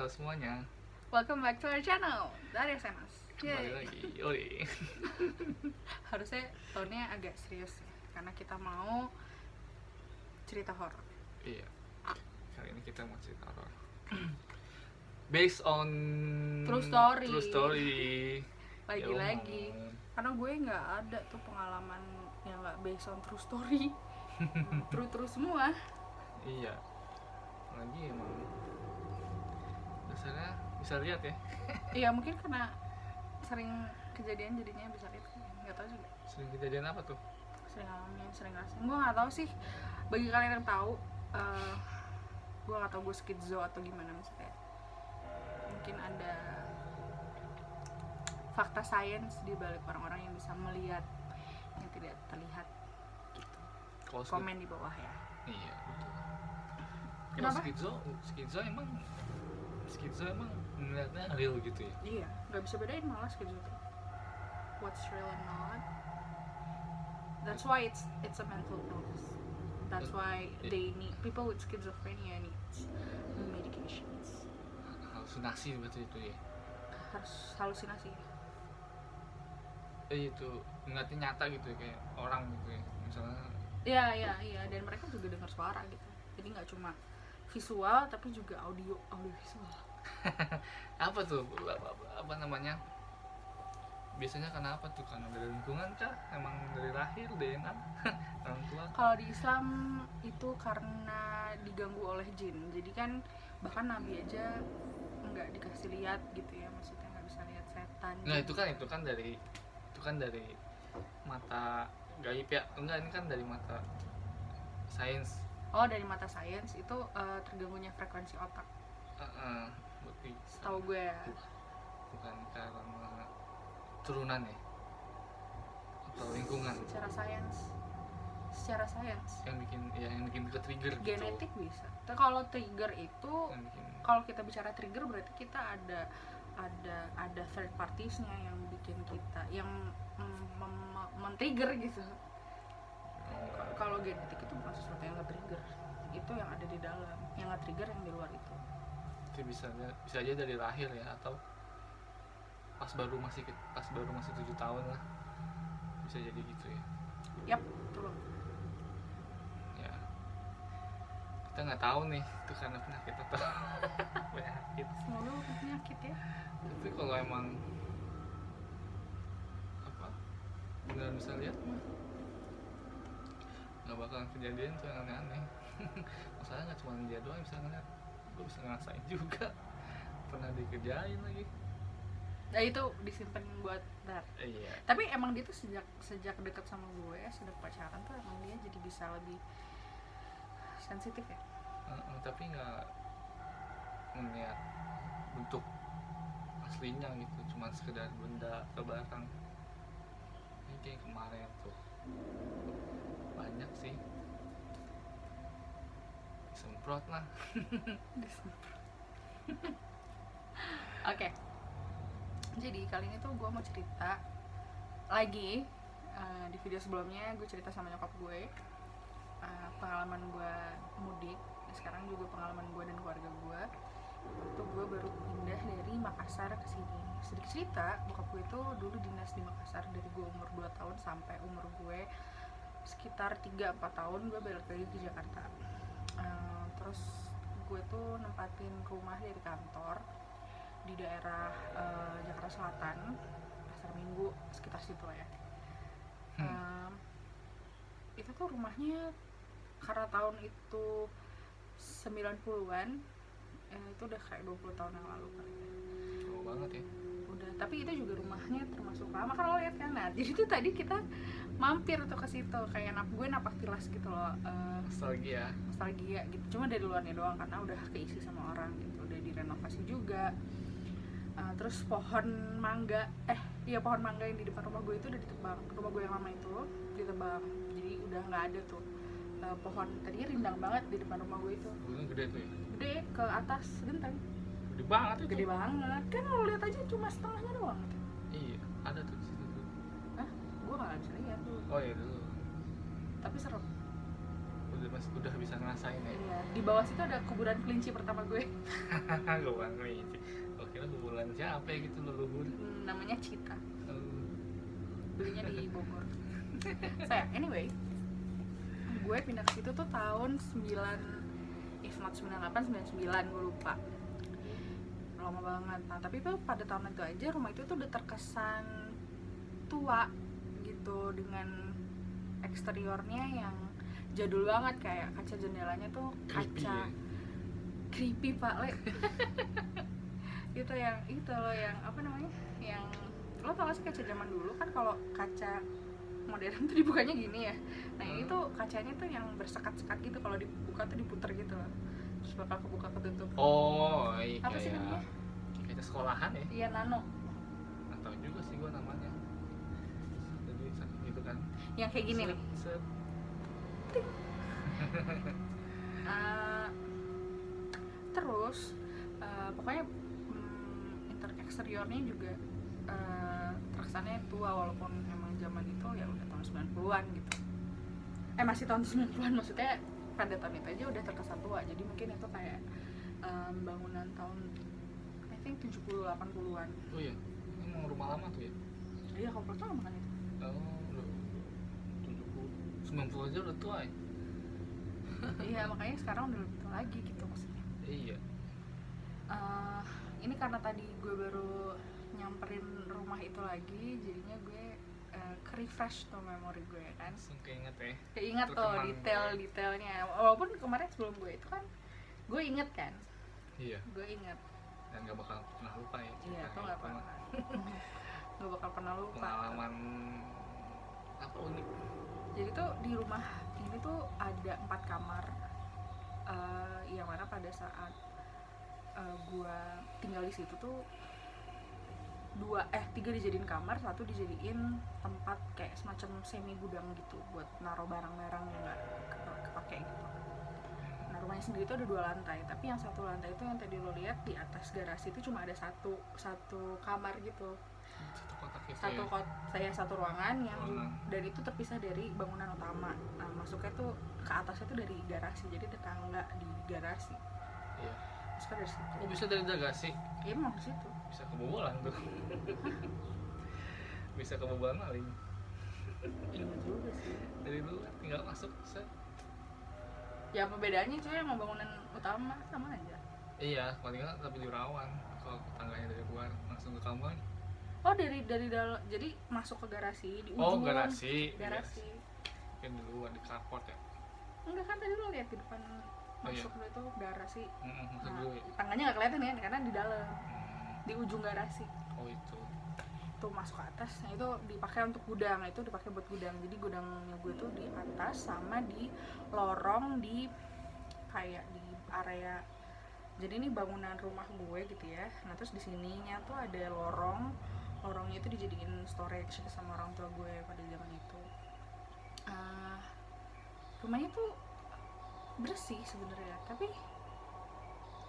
semuanya, Welcome back to our channel dari SMS. kembali lagi. Yoi. Harusnya tone-nya agak serius ya, karena kita mau cerita horor. Iya. Kali ini kita mau cerita horor. Based on True story. True story. Lagi-lagi, Ya ampun. karena gue nggak ada tuh pengalaman yang nggak based on true story. True semua. Iya. Lagi emang dasarnya bisa lihat ya. Iya, mungkin karena sering kejadian jadinya bisa lihat. Nggak tahu juga. Sering kejadian apa tuh? Sering ngalamin, sering ngerasain. Gue nggak tahu sih. Bagi kalian yang tahu, gue nggak tahu gue skizo atau gimana maksudnya. Mungkin ada fakta sains di balik orang-orang yang bisa melihat yang tidak terlihat gitu. Kalau Komen di bawah ya. Iya, betul. Kenapa? Skizo emang melihatnya real gitu ya. Iya, nggak bisa bedain malah skizo tuh. What's real and not. That's why it's a mental illness. That's why they need people with schizophrenia needs medications. Halusinasi berarti itu ya. Harus halusinasi. Itu ngeliatnya nyata gitu ya, kayak orang gitu ya. Misalnya Iya, dan mereka juga dengar suara gitu. Jadi nggak cuma visual tapi juga audio visual. apa tuh apa namanya, biasanya karena apa tuh, karena dari lingkungan kah, emang dari lahir DNA orang tua? Kalau di Islam itu karena diganggu oleh jin. Jadi kan bahkan Nabi aja nggak dikasih lihat gitu ya, maksudnya nggak bisa lihat setan. Nah itu kan dari mata gaib ya, enggak, ini kan dari mata sains. Oh, dari mata sains itu terganggunya frekuensi otak. Berarti Setahu gue ya. bukan karena turunan ya, atau lingkungan Secara sains yang bikin ke trigger gitu. genetik bisa. Tapi kalau trigger itu, Yang bikin kalau kita bicara trigger berarti kita ada third partiesnya yang bikin kita yang men-trigger gitu. Kalau genetik itu bukan sesuatu yang nge-trigger, itu yang ada di dalam, yang nge-trigger yang di luar itu. itu bisa aja dari lahir ya, atau pas baru masih 7 tahun lah, bisa jadi gitu ya. Yap, betul. Ya, kita nggak tahu nih itu karena penyakit atau penyakit. Semoga bukan penyakit ya. Tapi kalau emang apa beneran bisa lihat mah nggak bakalan kejadian tuh yang aneh-aneh. Masalahnya nggak cuma dia doang yang bisa ngeliat, gue bisa ngerasain juga, pernah dikerjain lagi. Nah itu disimpan buat ntar. Iya. Tapi emang dia tuh sejak dekat sama gue, sejak pacaran tuh emang dia jadi bisa lebih sensitif ya. Tapi nggak melihat bentuk aslinya gitu, cuma sekedar benda atau barang. Ini kayak kemarin tuh banyak sih, disemprot lah. Oke. Jadi kali ini tuh gue mau cerita lagi. Di video sebelumnya gue cerita sama nyokap gue pengalaman gue mudik. Sekarang juga pengalaman gue dan keluarga gue. Waktu gue baru pindah dari Makassar ke sini. Sedikit cerita, bokap gue itu dulu dinas di Makassar dari gue umur 2 tahun sampai umur gue sekitar 3-4 tahun gue balik lagi ke Jakarta. Terus gue tuh nempatin rumah dari kantor di daerah Jakarta Selatan, Pasar Minggu, sekitar situ lah ya. Itu tuh rumahnya karena tahun itu 90-an, itu udah kayak 20 tahun yang lalu kali ya. Lama banget ya. Udah, tapi itu juga rumahnya termasuk lama kan, lo lihat kan. Nah, jadi tuh tadi kita mampir tuh ke situ, kayak napak tilas gitu loh, Nostalgia gitu. Cuma dari luarnya doang karena udah keisi sama orang gitu, udah direnovasi juga. Terus pohon mangga yang di depan rumah gue itu udah ditebang. Rumah gue yang lama itu ditebang, jadi udah nggak ada tuh pohon. Tadinya rindang banget di depan rumah gue itu, dulu gede tuh ya, gede ke atas genteng, gede banget itu. gede banget kan, lo lihat aja cuma setengahnya doang gitu. Iya, ada tuh di situ tuh. Hah? Gue nggak bisa lihat tuh, Oh iya dulu. tapi serem. udah bisa ngerasain ya. Iya, di bawah situ ada kuburan kelinci pertama gue. Gue bangga. Oke lah kuburan siapa ya gitu leluhur. Namanya Cita, Oh, belinya di Bogor. Saya anyway, gue pindah ke situ tuh tahun 9, if not 98, 99, gue lupa. Lama banget. Nah tapi tuh pada tahun itu aja rumah itu tuh udah terkesan tua gitu, dengan eksteriornya yang jadul banget, kayak kaca jendelanya tuh creepy kaca ya. creepy pak le. itu loh yang apa namanya, yang lo tau gak sih kaca zaman dulu kan kalau kaca modern tuh dibukanya gini ya. Nah itu kacanya tuh yang bersekat-sekat gitu, kalau dibuka tuh diputer gitu loh, terus bakal kebuka ketutup. Oh iya, Apa sih namanya? Kayak sekolahan ya. Iya, nano, Nggak tahu juga sih gue namanya. Jadi gitu kan. yang kayak gini nih. Set. Terus pokoknya eksteriornya juga terkesannya tua, walaupun emang zaman itu ya udah tahun 90-an gitu. Masih tahun 90-an, maksudnya pada tahun itu aja udah terkesan tua. Jadi mungkin itu kayak bangunan tahun I think 70-80-an. Oh iya, ini emang rumah lama tuh ya. Iya, kalau pertama kan itu. Oh, udah 70 90 aja udah tua ya. Iya, makanya sekarang udah lebih tua lagi gitu maksudnya. Iya. Ini karena tadi gue baru nyamperin rumah itu lagi, jadinya gue ke-refresh tuh memori gue kan. Langsung keinget ya. Keinget tuh Terkenang detail-detailnya. Walaupun kemarin sebelum gue itu kan gue inget kan. Iya. Gue inget. Dan gak bakal pernah lupa ya. Iya, tuh gak pernah. Gak bakal pernah lupa. Pengalaman apa unik. Jadi tuh di rumah ini tuh ada 4 kamar. Yang mana pada saat gue tinggal di situ tuh 3 dijadiin kamar, 1 dijadiin tempat kayak semacam semi gudang gitu buat naruh barang-barang yang nggak kepake gitu. Nah rumahnya sendiri tuh ada 2 lantai, tapi yang 1 lantai itu yang tadi lo lihat di atas garasi itu cuma ada satu kamar gitu, Satu kotak itu satu ruangan yang Ruangan. dan itu terpisah dari bangunan utama. Nah masuknya tuh ke atasnya tuh dari garasi, jadi ada tangga di garasi. Iya. Masuknya dari situ. Oh bisa dari garasi. Ya, emang di situ. Bisa kebobolan tuh. Bisa kebobolan maling. Iya juga sih. Jadi lu tinggal masuk set. Ya apa bedanya cuy sama bangunan utama, sama aja. Iya, paling nggak tapi dirawan. Kalau tangganya dari luar langsung ke kamar. Oh dari dalam, jadi masuk ke garasi di ujung. Oh garasi. Garasi. Kan di luar di carport ya. Enggak kan tadi lo lihat di depan Oh, iya. masuk itu garasi. Masuk Nah, dulu ya. tangganya nggak kelihatan ya karena di dalam, di ujung garasi. Oh itu. Tuh masuk ke atas, nah itu dipakai untuk gudang, itu dipakai buat gudang. Jadi gudangnya gue tuh di atas sama di lorong di kayak di area. Jadi ini bangunan rumah gue gitu ya. Nah terus di sininya tuh ada lorongnya itu dijadiin storage sama orang tua gue pada zaman itu. Rumahnya tuh bersih sebenarnya, tapi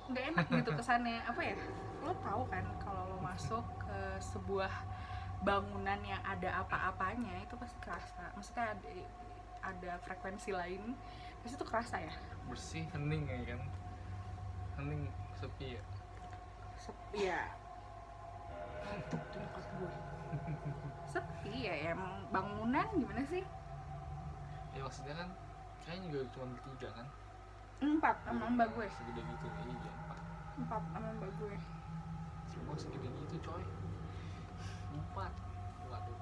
nggak enak gitu kesannya. Apa ya, lo tahu kan kalau lo masuk ke sebuah bangunan yang ada apa-apanya itu pasti kerasa, maksudnya ada frekuensi lain pasti itu kerasa ya. Bersih, hening ya kan. Hening, sepi ya. Sepi ya, ngantuk tuh nyokap gue. Sepi ya, emang bangunan gimana sih. Ya maksudnya kan kayaknya juga cuma bertiga kan. 4 sama mbak gue. Segede gitu. Iya 4 sama mbak gue.4. Oh segede gitu coy. 4. Waduh.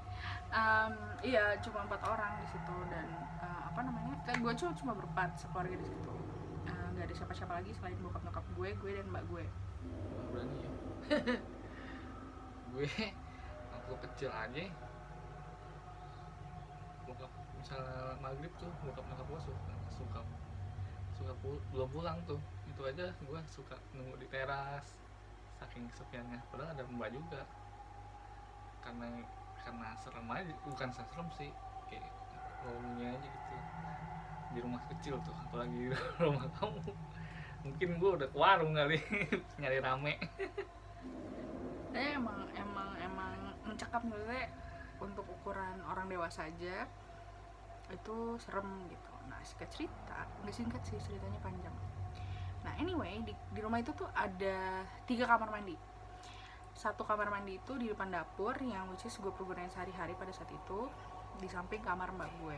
Iya cuma 4 orang di situ dan apa namanya, kan gue cuma berempat sekeluarga di situ. Nggak ada siapa-siapa lagi selain bokap nyokap gue dan mbak gue. Wah, berani ya. Gue waktu kecil aja bokap misalnya maghrib tuh bokap nyokap gue suka belum pulang tuh, itu aja gue suka nunggu di teras saking kesepiannya, padahal ada mbak juga. Karena serem aja, bukan serem sih, kayak baunya aja gitu di rumah kecil tuh, apalagi di rumah kamu. Mungkin gue udah ke warung kali nyari rame. Emang mencekap, maksudnya untuk ukuran orang dewasa aja itu serem gitu. Nah singkat cerita, nggak singkat sih, ceritanya panjang. Nah anyway, di rumah itu tuh ada 3 kamar mandi. Satu kamar mandi itu di depan dapur, yang which is gue pergunain sehari-hari pada saat itu, di samping kamar mbak gue.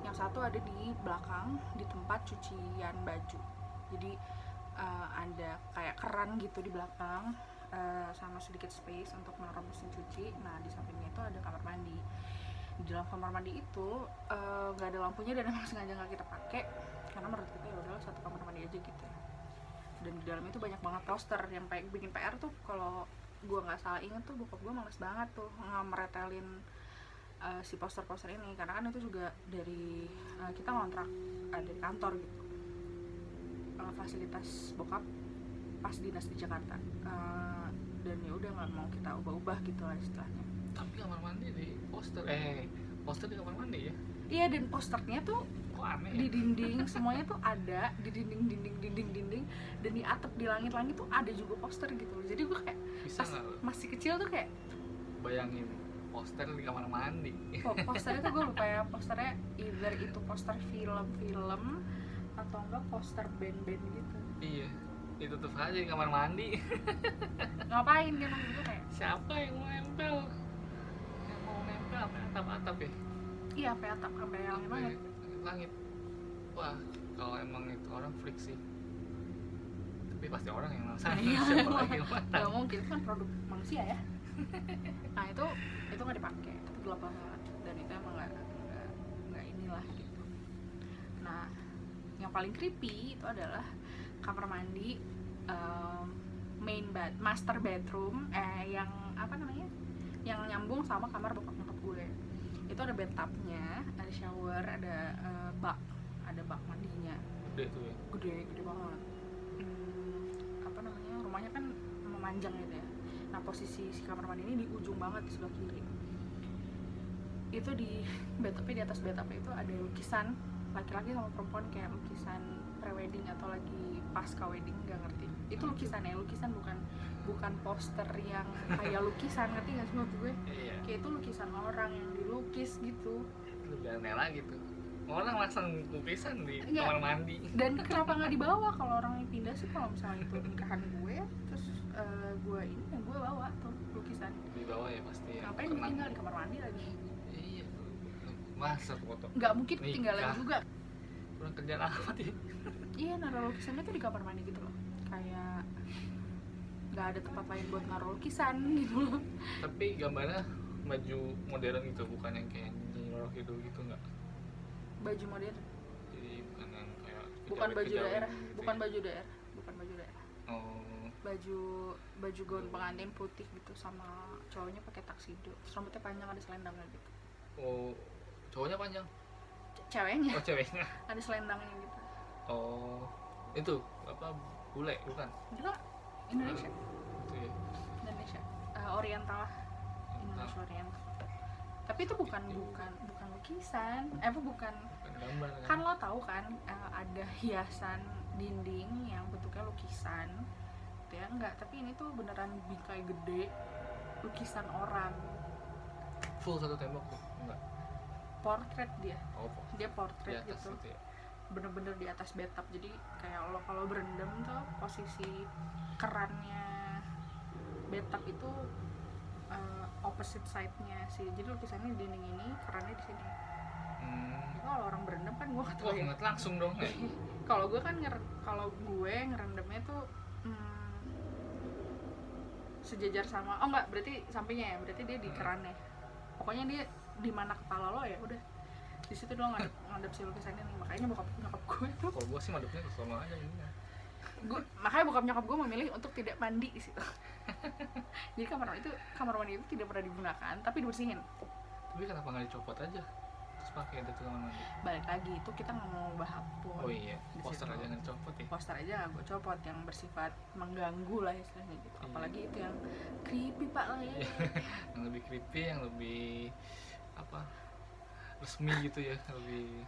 Yang satu ada di belakang, di tempat cucian baju. Jadi ada kayak keran gitu di belakang, sama sedikit space untuk menaruh mesin cuci. Nah di sampingnya itu ada kamar mandi. Di dalam kamar mandi itu nggak ada lampunya dan emang sengaja nggak kita pakai karena menurut kita ya udahlah satu kamar mandi aja gitu ya. Dan di dalam itu banyak banget poster yang kayak bikin PR tuh. Kalau gue nggak salah inget tuh bokap gue males banget tuh ngemeretelin si poster-poster ini, karena kan itu juga dari kita ngontrak dari kantor gitu, fasilitas bokap pas dinas di Jakarta, dan ya udah nggak mau kita ubah-ubah gitu lah istilahnya. Tapi kamar mandi di poster poster di kamar mandi ya, Iya, dan posternya tuh kok aneh di ya? dinding semuanya tuh ada, di dinding dan di atap, di langit-langit tuh ada juga poster gitu. Jadi gue kayak Bisa pas nggak lo masih kecil tuh kayak bayangin poster di kamar mandi? posternya tuh gue lupa ya, posternya either itu poster film-film atau enggak poster band-band gitu. Iya, ditutup aja di kamar mandi. Ngapain kan gue kayak Siapa yang mau nempel apa atap-atap ya? iya, sampai atap, sampai langit banget. Langit. Wah, kalau emang itu orang freak sih. Tapi pasti orang yang ngerasain. Iya, Siapa lagi yang matang? nggak mungkin, itu kan produk manusia ya. Nah itu nggak dipakai, tapi gelap banget, dan itu emang nggak inilah gitu. Nah yang paling creepy itu adalah kamar mandi, master bedroom, yang apa namanya, yang nyambung sama kamar bokap nyokap gue. Itu ada bathtubnya, ada shower, ada bak mandinya. Gede tuh ya. Gede banget. Apa namanya, rumahnya kan memanjang gitu ya. Nah posisi si kamar mandi ini di ujung banget di sebelah kiri. Itu di bathtubnya, di atas bathtubnya itu ada lukisan laki-laki sama perempuan, kayak lukisan prewedding atau lagi pasca wedding, nggak ngerti. Itu lukisannya, lukisan bukan poster yang kayak lukisan, ngerti nggak sih maksud gue? Iya. Kayak itu lukisan orang yang dilukis gitu. Lebih aneh lagi tuh. Orang masang lukisan di Iya. kamar mandi. Dan kenapa nggak dibawa? Kalau orang yang pindah sih, kalau misalnya itu nikahan gue terus gue ini ya gue bawa tuh lukisan. Di bawah ya pasti ya. Ngapain gue tinggal di kamar mandi lagi? Iya. Masa foto. Nggak mungkin Nikah. ketinggalan juga. Kurang kerjaan amat ya. Iya, naruh lukisannya tuh di kamar mandi gitu loh. Kayak nggak ada tempat lain buat naruh lukisan gitu loh. Tapi gambarnya baju modern gitu, bukan yang kayak nyirok gitu nggak? Baju modern, Jadi bukan yang kayak bukan baju kejawen-kejawen daerah, gitu bukan ya. baju daerah, bukan baju daerah. Oh, Baju gaun pengantin putih gitu, sama cowoknya pakai taksido, terus rambutnya panjang, ada selendangnya gitu. oh, cowoknya panjang. Ceweknya Oh, ceweknya. ada selendangnya gitu. Oh, itu apa, bule bukan? Enggak, Indonesia. Itu ya. Indonesia, Oriental lah, Indonesia Oriental. Tapi itu bukan lukisan, bukan. Bukan gambar kan? Kan lo tahu kan, ada hiasan dinding yang bentuknya lukisan gitu ya, enggak, tapi ini tuh beneran bingkai gede, lukisan orang, Full satu tembok tuh? Enggak. portrait dia Oh, di portrait atas gitu, gitu ya. bener-bener di atas bathtub. Jadi kayak lo kalau berendam tuh posisi kerannya bathtub itu opposite side-nya sih. Jadi lukisannya di dinding ini, kerannya di sini. Jadi kalau orang berendam kan gue nggak tahu Wah, ya. ngeliat langsung dong ya. Kalau gue kan kalau gue ngerendamnya tuh sejajar sama, oh enggak, berarti sampingnya ya, berarti dia di kerannya. Pokoknya dia di mana kepala lo ya udah di situ doang ngadep si lukisannya nih. Makanya bokap nyokap gue tuh, Kalau gua sih madepnya ke sono aja ini. makanya bokap nyokap gue memilih untuk tidak mandi di situ. Jadi kamar mandi itu tidak pernah digunakan, tapi dibersihin. Tapi kenapa nggak dicopot aja? Terus pakai ada kamar mandi. Balik lagi itu kita nggak mau bahas pun. Oh iya, Di poster situ. aja nggak dicopot ya. Poster aja nggak gue copot, yang bersifat mengganggu lah istilahnya gitu. Iya. Apalagi itu yang creepy pak lah ya. Yang lebih creepy, yang lebih apa, resmi gitu ya, lebih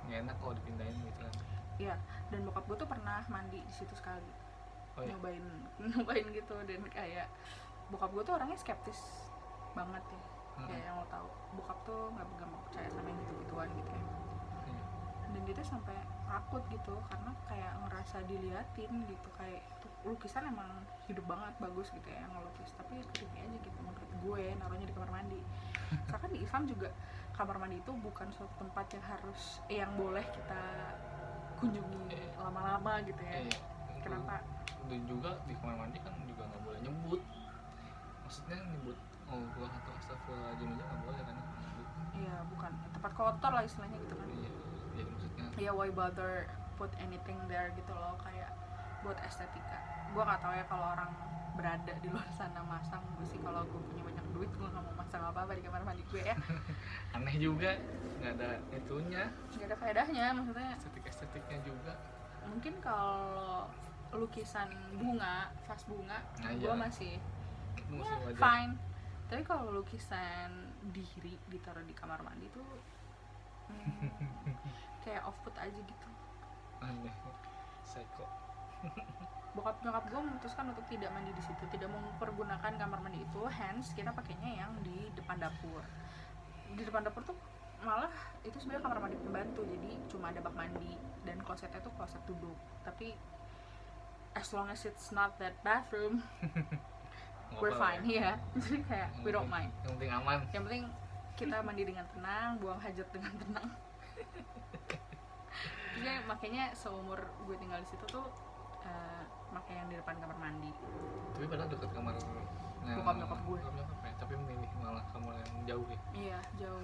nggak enak kalau dipindahin gitu kan. Iya, dan bokap gue tuh pernah mandi di situ sekali. Oh iya. Nyobain gitu, dan kayak bokap gue tuh orangnya skeptis banget ya. Kayak yang lo tahu, bokap tuh nggak gampang percaya sama yang gitu-gituan gitu ya. Iya. Dan dia tuh sampai takut gitu karena kayak ngerasa diliatin gitu, kayak tuh lukisan emang hidup banget, bagus gitu ya yang ngelukis, tapi creepy aja gitu menurut gue naruhnya di kamar mandi. Karena kan di Islam juga kamar mandi itu bukan suatu tempat yang harus yang boleh kita kunjungi lama-lama gitu ya. Iya. Kenapa? Dan juga di kamar mandi kan juga nggak boleh nyebut, maksudnya nyebut Allah atau astagfirullahaladzim aja nggak boleh kan di kamar mandi. Iya, bukan tempat kotor lah istilahnya gitu kan. Iya, jadi maksudnya Ya why bother put anything there gitu loh, kayak buat estetika. Gue nggak tahu ya kalau orang berada di luar sana masang. Gue sih kalau gue punya banyak duit gue nggak mau masang apa-apa di kamar mandi gue ya. aneh juga, nggak ada itunya, Nggak ada faedahnya, maksudnya estetiknya juga. mungkin kalau lukisan bunga, vas bunga, Nah, gue iya. masih Itu ya, masih wajar. fine. Tapi kalau lukisan diri ditaruh di kamar mandi tuh kayak off put aja gitu. Aneh, psycho. Bokap nyokap gue memutuskan untuk tidak mandi di situ, tidak mempergunakan kamar mandi itu, hence kita pakainya yang di depan dapur. Di depan dapur tuh malah itu sebenarnya kamar mandi pembantu, jadi cuma ada bak mandi dan klosetnya tuh kloset duduk. Tapi as long as it's not that bathroom, Nggak we're apa-apa fine ya. ya. Jadi kayak we don't mind. Yang penting aman. Yang penting kita mandi dengan tenang, buang hajat dengan tenang. Jadi makanya seumur gue tinggal di situ tuh pakai yang di depan kamar mandi. Tapi padahal dekat kamar Bokap nyokap gue. Bokap nyokap ya, tapi memilih malah kamar yang jauh ya. Iya, jauh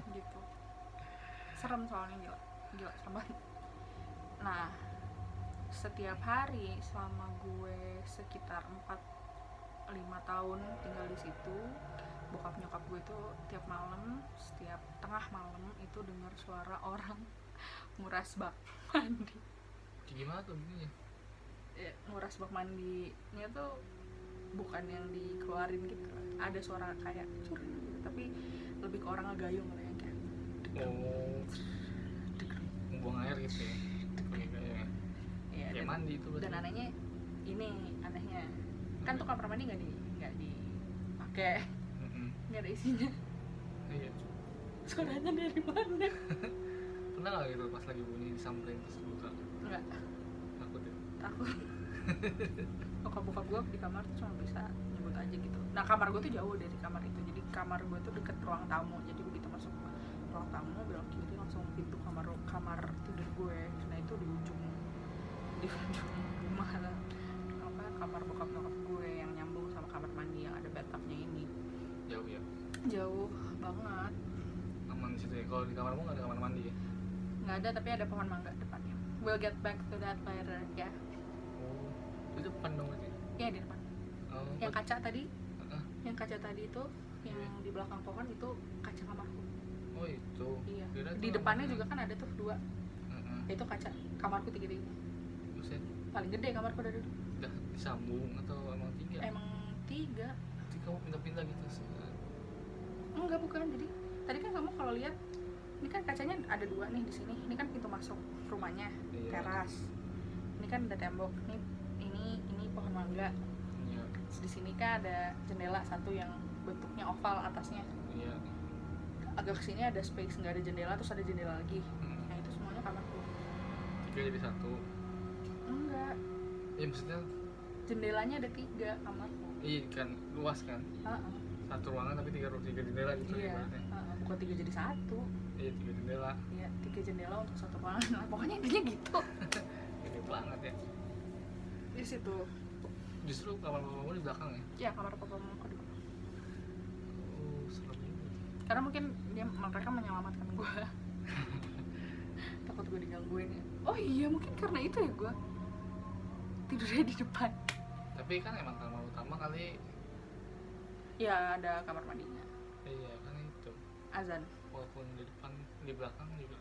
gitu. Serem soalnya, gila serem banget. Nah, setiap hari selama gue sekitar 4-5 tahun tinggal di situ, bokap nyokap gue tuh tiap malam, setiap tengah malam itu dengar suara orang nguras bak mandi. Gimana tuh begini? Ya, nguras bak mandinya tuh bukan yang dikeluarin gitu, ada suara kayak cur, tapi lebih ke orang ngegayung gitu yang kayak Oh, membuang air gitu ya. Kayak ya, kayak mandi itu dan anehnya ini anehnya kan tuh kamar mandi nggak dipakai, nggak ada isinya. Iya. Suaranya dari mana? Pernah nggak gitu pas lagi bunyi disamperin terus buka? Nggak, Takut ya. takut. Bokap gue di kamar tuh cuma bisa nyebut aja gitu. Nah kamar gue tuh jauh dari kamar itu, jadi kamar gue tuh deket ruang tamu, jadi begitu masuk ruang tamu belok kiri langsung pintu kamar tidur gue. Nah itu di ujung rumah apa, kamar bokap nyokap gue yang nyambung sama kamar mandi yang ada bathtubnya ini. Jauh ya. Jauh banget. Aman di situ ya. Kalau di kamarmu nggak ada kamar mandi ya? Nggak ada, tapi ada pohon mangga depannya. We'll get back to that later ya. Oh, di depan dong berarti. Ya di depan. Oh, Yang kaca tadi, Heeh. yang kaca tadi itu, yang Iya. di belakang pohon itu kaca kamarku. Oh itu. Iya. Kira Di tuh depannya kamar- juga kan ada tuh 2. Heeh. Itu kaca kamarku 3. Buset, Paling gede kamarku dari dulu. udah disambung atau emang 3? Emang 3. Jadi kamu pindah-pindah gitu sih. Enggak, bukan. Jadi tadi kan kamu kalau lihat ini kan kacanya ada 2 nih di sini. Ini kan pintu masuk rumahnya, Iya. teras. Ini kan ada tembok. Ini pohon mangga. Iya. Terus di sini kan ada jendela satu yang bentuknya oval atasnya. Iya. Agak kesini ada space, nggak ada jendela, terus ada jendela lagi. Hmm. Nah itu semuanya kamarku. 3 jadi 1. Enggak, Ya maksudnya jendelanya ada 3 kamarku. iya kan luas kan. Heeh. Satu ruangan tapi 3 jendela gitu Iya, ibaratnya. bukan 3 jadi 1. Iya 3 jendela. Iya, 3 jendela untuk satu ruangan. Nah, pokoknya intinya gitu. Gede banget ya. Di situ. Justru kamar mamamu di belakang ya. Ya kamar papa mamaku di belakang. Oh serem juga. Karena mungkin mereka menyelamatkan gue. Takut gue digangguin ya. Oh iya, mungkin karena itu ya gue tidurnya di depan. Tapi kan emang kamar utama kali. Ya ada kamar mandinya. Iya kan itu. Azan. Walaupun di depan di belakang juga.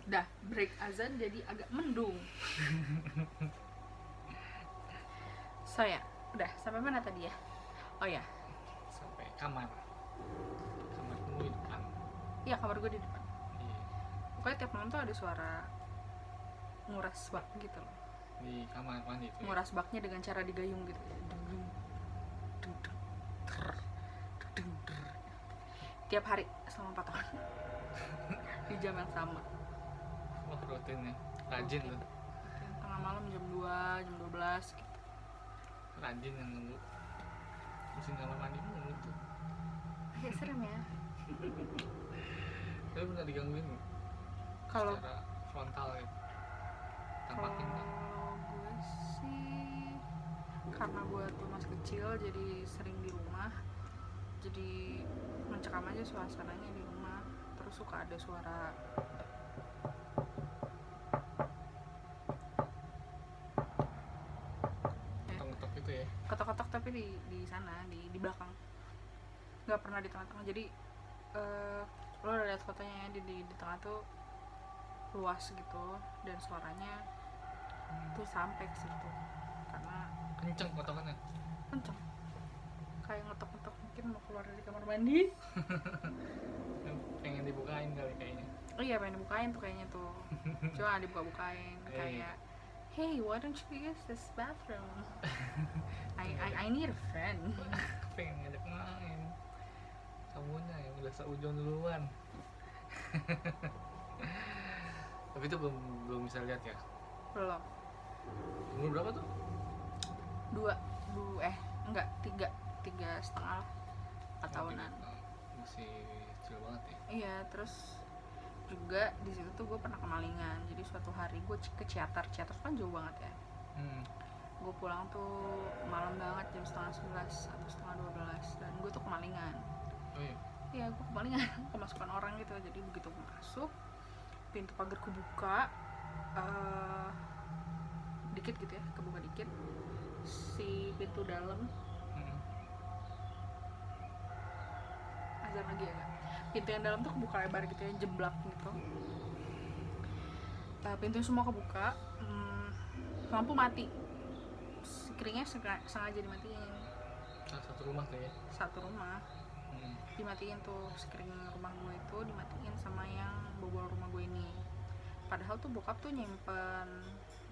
Dah break azan jadi agak mendung. So ya, udah sampai mana tadi ya? Oh ya, Sampai kamarmu di depan. iya kamar gue di depan. Iya. Pokoknya tiap malam tuh ada suara nguras bak gitu loh. Di kamar mandi itu ya? Nguras baknya dengan cara digayung gitu ya. Dung, dung, dung, dung, ter. tiap hari selama 4 tahun di jam yang sama. Wah rutin ya, rajin Rutin. tuh, Tengah malam jam 2, jam 12 gitu. rajin yang nunggu mesin kamar mandi mulu tuh. Agak serem ya. Tapi pernah digangguin nggak? Kalau Secara frontal gitu, tampakin nggak? gue sih karena gue tuh masih kecil jadi sering di rumah, jadi mencekam aja suasananya di rumah. Terus suka ada suara Ngetok-ngetok gitu ya. ketok-ketok tapi di sana di belakang, nggak pernah di tengah-tengah. Jadi lo udah lihat fotonya ya, di tengah tuh luas gitu dan suaranya tuh sampai ke situ karena Kenceng kotokannya. kenceng kayak ngetok-ngetok mungkin mau keluar dari kamar mandi. Pengen dibukain kali kayaknya. Oh iya, pengen dibukain tuh kayaknya tuh. Cuma dibuka-bukain kayak, hey, why don't you use this bathroom? I need a friend. Pengen ngajak main, kamunya yang udah seujon duluan. Tapi itu belum bisa lihat ya. Belum. Umur berapa tuh? 3 setengah lah, 4 tahunan. Masih kecil banget ya. Iya, terus juga di situ tuh gue pernah kemalingan. Jadi suatu hari gue ke Ciater kan jauh banget ya. Gue pulang tuh malam banget jam setengah 11 atau setengah 12 dan gue tuh kemalingan. Oh iya. Iya, gue kemalingan kemasukan orang gitu. Jadi begitu gue masuk, pintu pagar kebuka dikit gitu ya, kebuka dikit si pintu dalam. Azan lagi ya, pintu yang dalam tuh kebuka lebar gitu ya, jeblak gitu. Pintu semua kebuka, lampu mati, screennya sengaja dimatiin. Satu rumah tuh ya. Satu rumah dimatiin tuh, screen rumah gue itu dimatiin sama yang bobol rumah gue ini. Padahal tuh bokap tuh nyimpen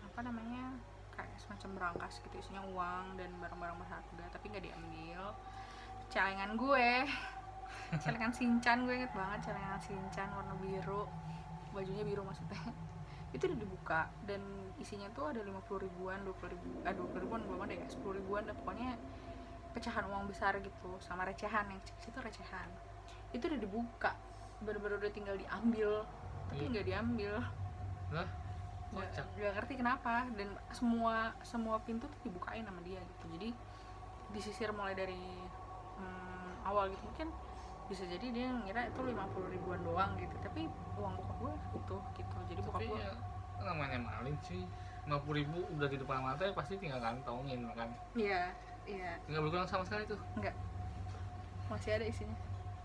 apa namanya kayak semacam berangkas gitu, isinya uang dan barang-barang berharga, tapi nggak diambil. Celengan gue, celengan Shinchan, gue inget banget celengan Shinchan warna biru, bajunya biru maksudnya, itu udah dibuka dan isinya tuh ada 50 ribuan, 20 ribuan belum ada ya, 10 ribuan dan pokoknya pecahan uang besar gitu sama recehan, yang kecil itu recehan. Itu udah dibuka, bener-bener udah tinggal diambil, tapi nggak diambil. Lah, Nggak ngerti kenapa, dan semua pintu tuh dibukain sama dia gitu. Jadi disisir mulai dari awal gitu. Mungkin bisa jadi dia ngira itu 50 ribuan doang gitu, tapi uang bokap gue itu gitu. Jadi bokap tapi gue ya namanya maling sih, 50 ribu udah di depan mata ya pasti tinggal kantongin kan. iya Nggak berkurang sama sekali tuh. nggak, masih ada isinya.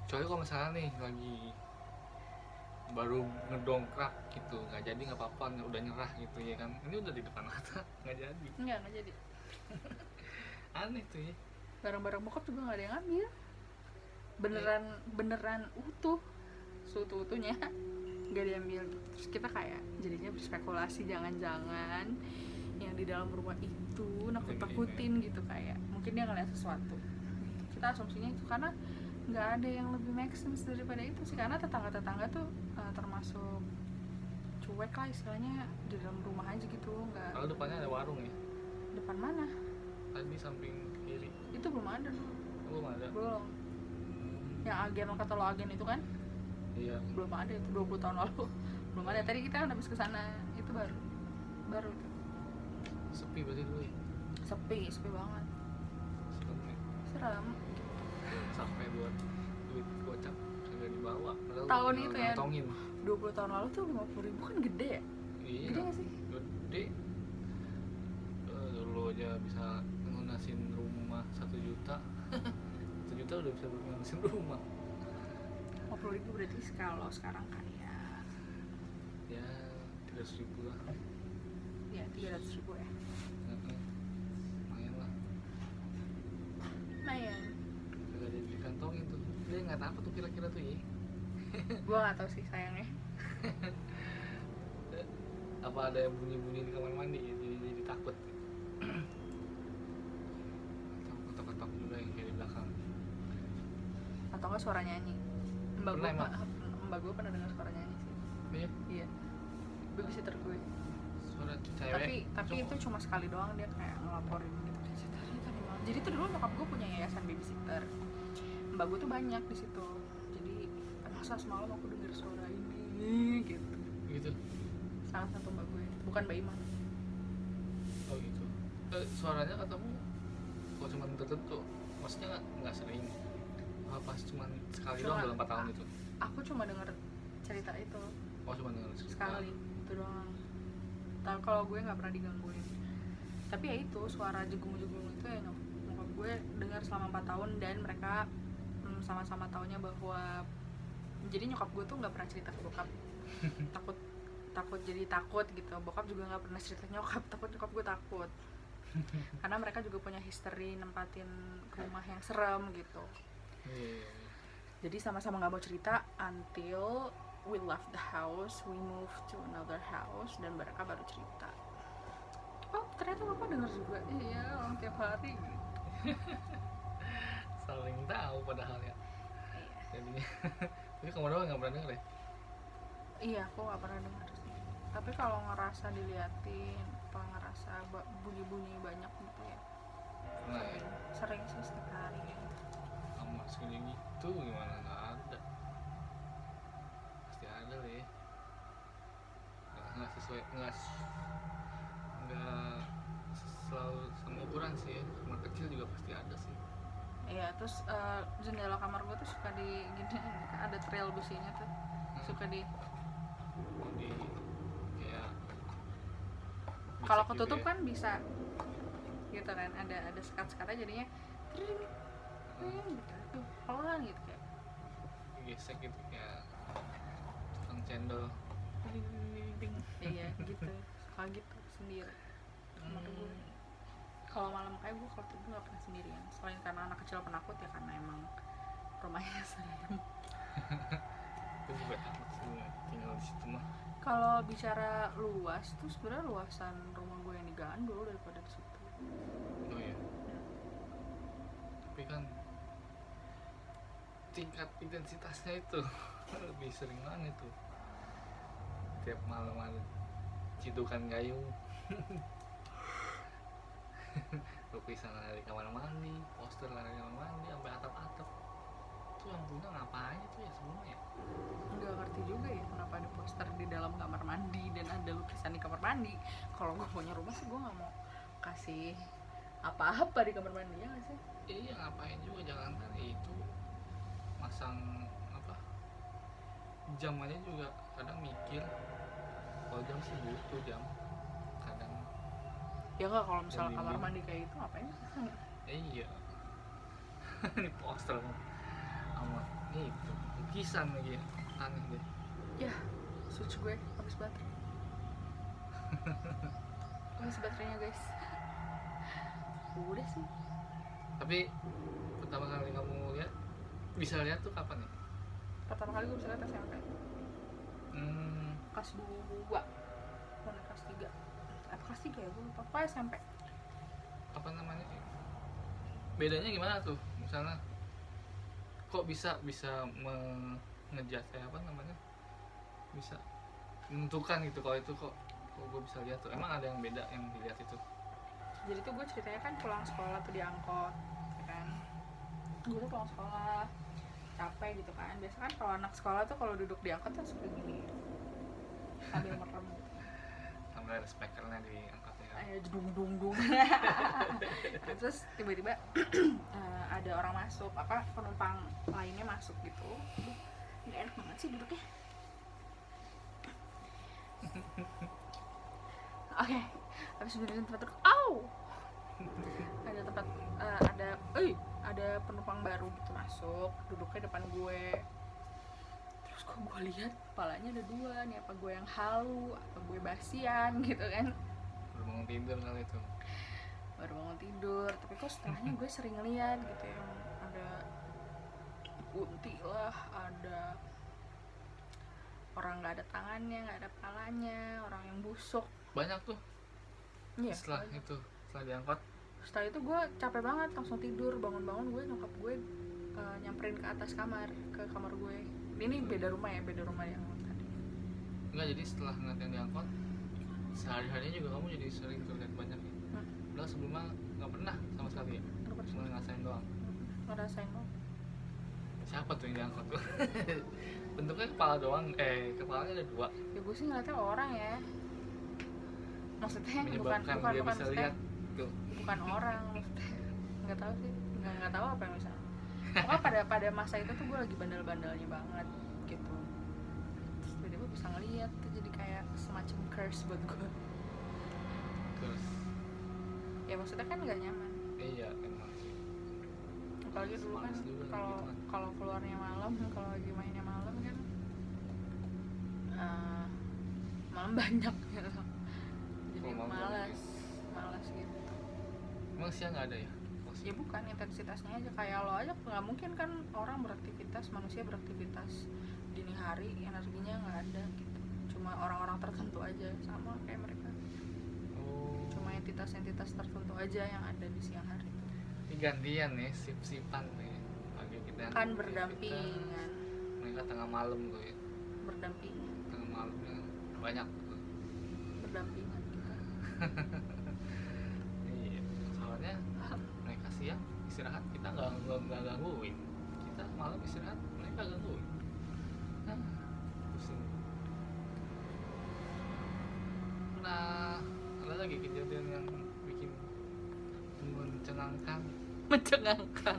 Kecuali kalau misalnya nih lagi baru ngedongkrak gitu, nggak jadi nggak apa-apa, udah nyerah gitu ya kan. Ini udah di depan mata, nggak jadi. nggak jadi. Aneh tuh ya. Barang-barang bokap juga nggak ada yang ambil, beneran utuh, seutuh-utuhnya nggak diambil gitu. Terus kita kayak jadinya berspekulasi, jangan-jangan yang di dalam rumah itu nakut-nakutin gitu, kayak mungkin dia ngeliat sesuatu. Kita asumsinya itu, karena nggak ada yang lebih make sense daripada itu sih, karena tetangga-tetangga tuh termasuk cuek lah istilahnya, di dalam rumah aja gitu. Nggak. Kalau depannya ada warung ya, Depan mana? tadi samping kiri. Itu belum ada dulu. Belum ada. Belum. Yang agen, kata lo agen itu kan Iya. belum ada, itu 20 tahun lalu belum ada. Tadi kita kan habis kesana, itu baru itu. Sepi berarti dulu ya. Sepi banget, Serem ya. serem. Sampai buat duit gocap kagak dibawa. Padahal Tahun tinggal itu ya. kantongin. 20 tahun lalu tuh 50 ribu kan gede ya. Iya. Gede gak sih? Gede. Dulu aja bisa ngelunasin rumah 1 juta. 1 juta udah bisa ngelunasin rumah. 50 ribu berarti kalau sekarang kayak Ya 300 ribu lah. ya 300 ribu ya. Lumayan lah. Lumayan. Kagak ada di kantongin tuh. Dia nggak tahu tuh kira-kira tuh ya. Gua nggak tahu sih sayangnya. Apa ada yang bunyi-bunyi di kamar mandi ya, jadi takut. Atau ketok-ketok juga yang kayak di belakang. Atau nggak suara nyanyi. Pernah emang? Mbak gue pernah dengar suara nyanyi sih. Iya. Iya, babysitter gue. Suara cewek. Tapi itu cuma sekali doang dia kayak ngelaporin gitu. Ceritanya tadi malam. Jadi tuh dulu nyokap gue punya yayasan babysitter. Mbak gue tuh banyak di situ. Jadi masa semalam aku dengar suara ini gitu. Gitu. Salah satu mbak gue, bukan Mbak Iman. Oh gitu. Suaranya katamu kok cuma tertentu, maksudnya nggak sering, pas cuma sekali doang dalam 4 tahun itu? Aku cuma dengar cerita itu Oh cuma dengar sekali itu doang. Tapi kalau gue nggak pernah digangguin. Tapi ya itu suara jegung-jegung itu ya nyokap gue dengar selama 4 tahun dan mereka sama-sama taunya bahwa jadi nyokap gue tuh nggak pernah cerita ke bokap. takut jadi takut gitu. Bokap juga nggak pernah cerita nyokap, takut nyokap gue takut. Karena mereka juga punya history nempatin rumah yang serem gitu. Iya. Jadi sama-sama nggak mau cerita until we left the house, we moved to another house, dan mereka baru cerita. Oh ternyata bapak dengar juga. Iya, orang tiap hari. Saling tahu padahal ya. Iya. Jadinya. Tapi kamu doang nggak pernah denger ya? Iya, aku nggak pernah dengar sih. Tapi kalau ngerasa diliatin, apa ngerasa bunyi-bunyi banyak gitu ya. Pernah ya? Sering sih setiap hari. Sama segini gitu gimana nggak ada? Pasti ada lah ya. Nggak sesuai, nggak selalu sama ukuran sih ya. Kamar kecil juga pasti ada sih. Iya, terus jendela kamar gue tuh suka di gini, ada trail besinya tuh, suka di Di kayak kalau bisik ketutup gitu ya. kan bisa gitu kan, ada sekat-sekatnya jadinya gitu tuh pelan gitu kayak Gesek gitu kayak tukang cendol. iya gitu, suka gitu sendiri kamar gue. Kalau malam kayak gue kalau tidur nggak pernah sendirian, selain karena anak kecil penakut ya karena emang rumahnya serem. Gue juga takut sih tinggal di situ mah. Kalau bicara luas tuh sebenarnya luasan rumah gue yang di Gandul daripada di situ. Oh iya. Tapi kan tingkat intensitasnya itu lebih sering mana itu. Tiap malam ada cidukan gayung. Lukisan dari kamar mandi, poster dari kamar mandi sampai atap-atap. Itu yang punya ngapain itu ya sebenarnya? Nggak ngerti juga ya kenapa ada poster di dalam kamar mandi dan ada lukisan di kamar mandi. Kalau gue punya rumah sih gue nggak mau kasih apa-apa di kamar mandi ya nggak sih? Iya ngapain juga, jangan kan itu masang apa jam aja juga kadang mikir. Kalau jam sih butuh jam kadang. Ya nggak, kalau misalnya Yang kamar dinding. mandi kayak itu ngapain? Iya. Ini poster sama itu lukisan lagi, aneh deh. Ya, switch gue habis baterai. Habis baterainya guys. Udah sih. Tapi pertama kali kamu lihat, bisa lihat tuh kapan ya? Pertama kali gue bisa lihat SMP. Kelas 2 mana kelas 3 apa kelas 3 ya gue lupa, pokoknya SMP. Apa namanya? Bedanya gimana tuh? Misalnya kok bisa ngejat apa namanya? Bisa menentukan gitu kalau itu kok gue bisa lihat tuh. Emang ada yang beda yang dilihat itu? Jadi tuh gue ceritanya kan pulang sekolah tuh diangkot ya kan, gue tuh pulang sekolah capek gitu kan. Biasa kan kalau anak sekolah tuh kalau duduk di angkot tuh suka gini sambil merem gitu. Sambil ada speakernya diangkatnya. Ayo dung dung dung. Terus tiba-tiba ada orang masuk, apa penumpang lainnya masuk gitu. Nggak enak banget sih duduknya. Oke, habis benerin tempat duduk. Ada tempat ada penumpang baru gitu masuk, duduknya depan gue. Terus kok gue lihat kepalanya ada 2 nih, apa gue yang halu, apa gue basian gitu kan. Baru bangun tidur kali itu. Baru bangun tidur, tapi kok setelahnya gue sering lihat gitu yang ada kunti lah, ada orang nggak ada tangannya, nggak ada kepalanya, orang yang busuk. Banyak tuh. Iya. Setelah itu, setelah diangkot, Setelah itu gue capek banget, langsung tidur. Bangun-bangun gue nyokap gue nyamperin ke atas kamar, ke kamar gue. Ini beda rumah ya, beda rumah yang tadi. Enggak, jadi setelah ngeliat yang diangkut sehari-harinya juga kamu jadi sering tuh lihat banyak ya. Padahal sebelumnya nggak pernah sama sekali ya, cuma ngerasain doang. Ngerasain lo. Siapa tuh yang diangkut tuh? Bentuknya kepala doang, kepalanya ada dua. Ya gue sih ngeliatnya orang ya, maksudnya bukan Menyebabkan bukan dia bukan bisa maksudnya lihat tuh. bukan orang, maksudnya nggak tahu sih, nggak tahu apa yang misalnya. Pokoknya pada masa itu tuh gue lagi bandel-bandelnya banget gitu. Terus tiba-tiba bisa ngeliat tuh, jadi kayak semacam curse buat gue. Terus Ya maksudnya kan nggak nyaman. iya emang sih. Apalagi dulu kan Males juga kalau gitu kan. kalau keluarnya malam, kalau lagi mainnya malam kan malam banyak gitu. Jadi Kalau malam malas gitu. Emang siang nggak ada ya? Oh, Ya bukan, intensitasnya aja kayak lo aja, nggak mungkin kan orang beraktivitas, manusia beraktivitas dini hari energinya nggak ada gitu. Cuma orang-orang tertentu aja, sama kayak mereka. Oh, Cuma entitas-entitas tertentu aja yang ada di siang hari. ini gantian nih, sip-sipan nih. Pagi kita yang Kan aktivitas, berdampingan, mereka tengah malam tuh ya. berdampingan, Tengah malamnya banyak tuh. berdampingan kita. Iya, soalnya mereka siang istirahat, kita nggak gangguin. Kita malam istirahat, mereka gangguin. Nah, pusing. Nah, ada lagi kejadian yang bikin mencengangkan, Mencengangkan.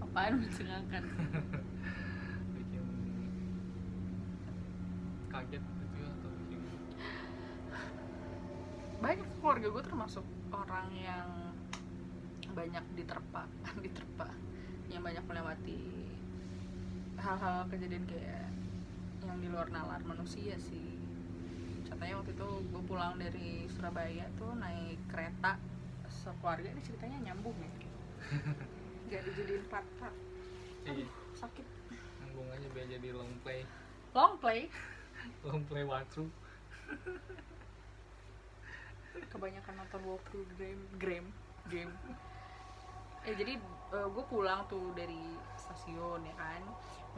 Apaan mencengangkan? bikin kaget gitu ya, atau bikin Banyak keluarga gue termasuk orang yang banyak diterpa diterpa, yang banyak melewati hal-hal kejadian kayak yang di luar nalar manusia sih. Contohnya waktu itu gue pulang dari Surabaya tuh naik kereta sekeluarga, ini ceritanya nyambung ya, nggak dijadiin part-part. iya, Sakit. nyambung aja biar jadi long play walkthrough. Kebanyakan nonton walkthrough game. Jadi gue pulang tuh dari stasiun ya kan,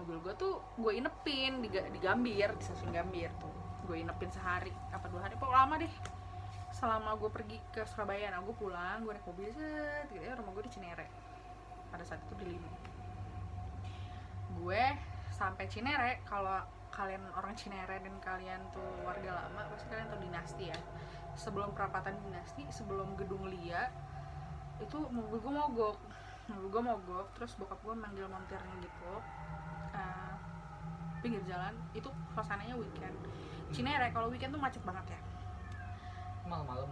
mobil gue tuh gue inepin di Gambir, di stasiun Gambir tuh gue inepin sehari apa 2 hari, pokoknya lama deh selama gue pergi ke Surabaya. Nah gue pulang, gue naik mobil set gitu ya, rumah gue di Cinere pada saat itu di Lima. Gue sampai Cinere, kalau kalian orang Cinere dan kalian tuh warga lama pasti kalian tahu Dinasti ya. Sebelum perapatan Dinasti, sebelum gedung Lia itu mobil gue mogok, terus bokap gue manggil montirnya gitu, pinggir jalan. Itu suasananya weekend. Cinere kalau weekend tuh macet banget ya, Malam-malam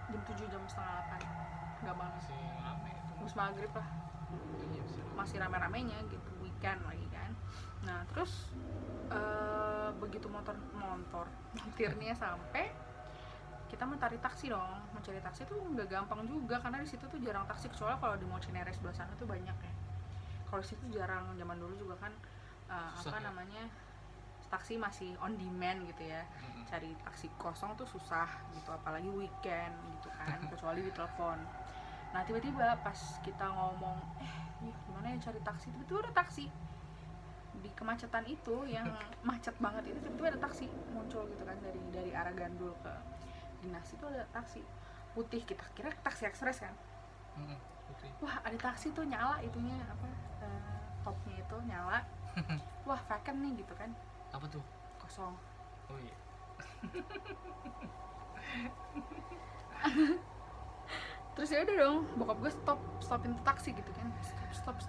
jam 7, jam setengah 8 nggak banget, masih rame itu. habis maghrib lah, Iya, masih rame-ramenya gitu, weekend lagi kan. Nah terus begitu montirnya sampai, kita mencari taksi dong. Mencari taksi tuh nggak gampang juga karena di situ tuh jarang taksi, kecuali kalau di Mall Cinere sebelah sana tuh banyak ya. Kalau di situ jarang, zaman dulu juga kan Susah ya? namanya taksi masih on demand gitu ya. Cari taksi kosong tuh susah gitu, apalagi weekend gitu kan, kecuali di telepon. Nah tiba-tiba pas kita ngomong gimana ya cari taksi, tiba-tiba ada taksi di kemacetan itu yang macet banget itu, tiba-tiba ada taksi muncul gitu kan dari arah Gandul ke Dinasti. Itu ada taksi putih, kita kira taksi ekspres kan. Putih. Wah ada taksi tuh nyala, itunya apa, topnya itu nyala. Wah vacant nih gitu kan, Apa tuh? kosong. Oh iya. Terus ya udah dong, bokap gue stopin tuh taksi gitu kan, stop.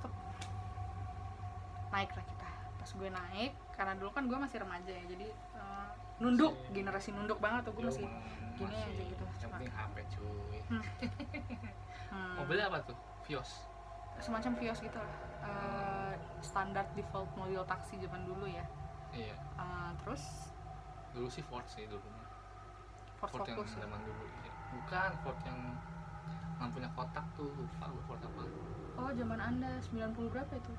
Naik lah kita. Pas gue naik, karena dulu kan gue masih remaja ya, jadi nunduk, generasi nunduk banget tuh, gue masih gini aja gitu. Yang Cuma penting HP cuy. Mobilnya apa tuh? Vios. semacam Vios gitu lah, standar default mobil taksi zaman dulu ya. Iya. Terus Dulu sih Ford sih dulu. Ford yang Focus ya. zaman dulu. Iya. Bukan Ford yang lampunya kotak tuh, lupa gue Ford apa. Oh zaman anda 90 berapa itu?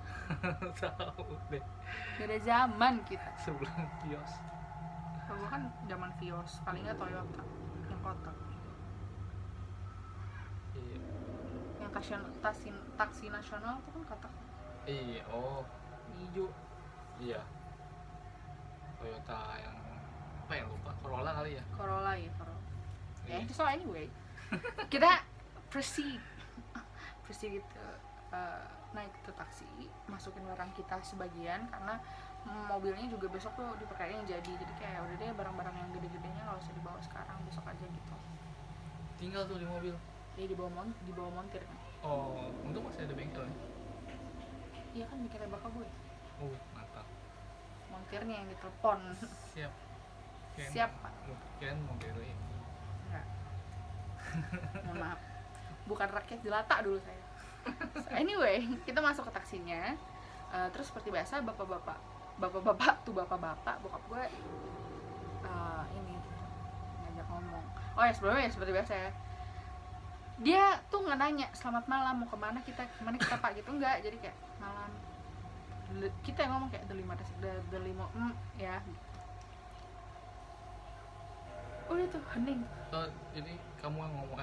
Tahu deh. Beda zaman kita. Sebelum Vios. Kalau gue kan zaman Vios, paling nggak Toyota yang kotak, Iya. yang taksi nasional tuh kan kotak Iya. Oh. hijau. Iya, Toyota yang apa ya, lupa, Corolla kali ya. Corolla ya, Corolla. Ya Iya. itu so anyway, kita proceed itu naik ke taksi, masukin barang kita sebagian karena mobilnya juga besok tuh dipakai yang jadi kayak udah deh barang-barang yang gede-gedenya nggak usah dibawa sekarang, besok aja gitu. Tinggal tuh di mobil. Jadi dibawa montir kan. Oh, untung masih ada bengkel nih. Iya kan mikirnya bakal gue, Mantap. montirnya yang ditelepon. Siap. Siap, Pak. Kirain mobil ini. Enggak. Mohon maaf, bukan rakyat jelata dulu saya. So, anyway, kita masuk ke taksinya. Terus seperti biasa bapak-bapak tuh bapak-bapak bokap gue ini ngajak ngomong. Oh ya sebelumnya ya seperti biasa ya, dia tuh nggak nanya selamat malam mau kemana kita pak gitu, enggak. Jadi kayak malam kita yang ngomong kayak the lima ya gitu. Udah tuh hening. Oh, jadi kamu yang ngomong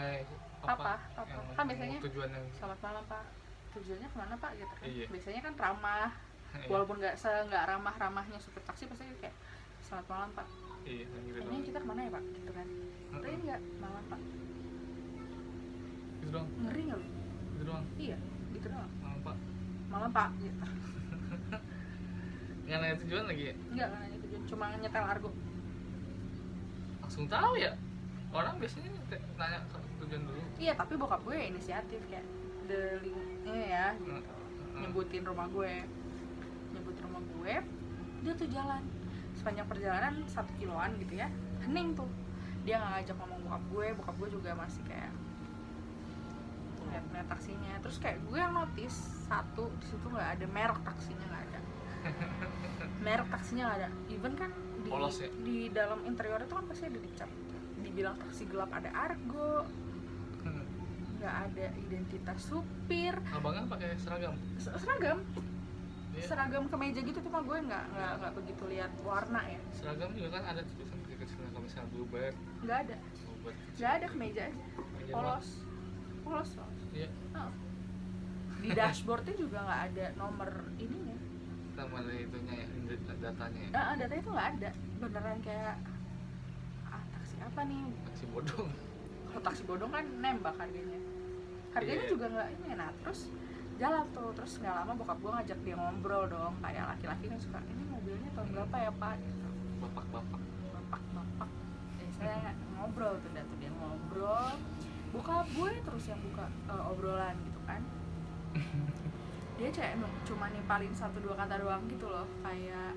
Papa. yang Kan biasanya tujuannya. selamat malam pak, tujuannya kemana pak gitu kan. Iya. Biasanya kan ramah, Iya. walaupun nggak ramah-ramahnya supir taksi, pasti kayak selamat malam pak, Iya, gitu ini doang. kita kemana ya pak gitu kan. Tapi nggak, malam pak. Gitu doang. Ngeri nggak lu? Gitu doang. Iya gitu doang, Malam Pak. malam pak gitu. Nggak nanya tujuan lagi ya? Nggak nanya tujuan, cuma nyetel argo. Langsung tahu ya. Orang biasanya nanya ke tujuan dulu. Iya tapi bokap gue inisiatif kayak ya gitu, nyebutin rumah gue, dia tuh jalan sepanjang perjalanan 1 kiloan gitu ya, hening tuh. Dia nggak ngajak ngomong bokap gue juga masih kayak ngeliat taksinya. Terus kayak gue yang notice satu, di situ nggak ada merek taksinya, nggak ada. Merek taksinya nggak ada. Even kan Polos ya? di dalam interior itu kan pasti ada dicap, dibilang taksi gelap ada argo, nggak ada identitas supir. Abangnya pakai seragam. Seragam Iya. seragam kemeja gitu, cuma gue nggak begitu lihat warna ya. Seragam juga kan ada tulisan kecil-kecil, kalau misalnya Bluebird. Nggak ada Kecil. ada kemeja aja, Meja polos. Iya. Oh. Di dashboardnya juga nggak ada nomor ininya. Sama ada itunya ya, datanya ya. Datanya tuh nggak ada, beneran kayak taksi apa nih. Taksi bodong. Kalau taksi bodong kan nembak harganya Iya. juga nggak ini. Nah terus jalan tuh, terus nggak lama bokap gue ngajak dia ngobrol dong, kayak laki-laki kan suka, ini mobilnya tahun berapa ya pak gitu. Bapak. Bapak saya ngobrol tuh, dia ngobrol, bokap gue terus yang buka obrolan gitu kan. Dia kayak cuma nimpalin 1-2 kata doang gitu loh, kayak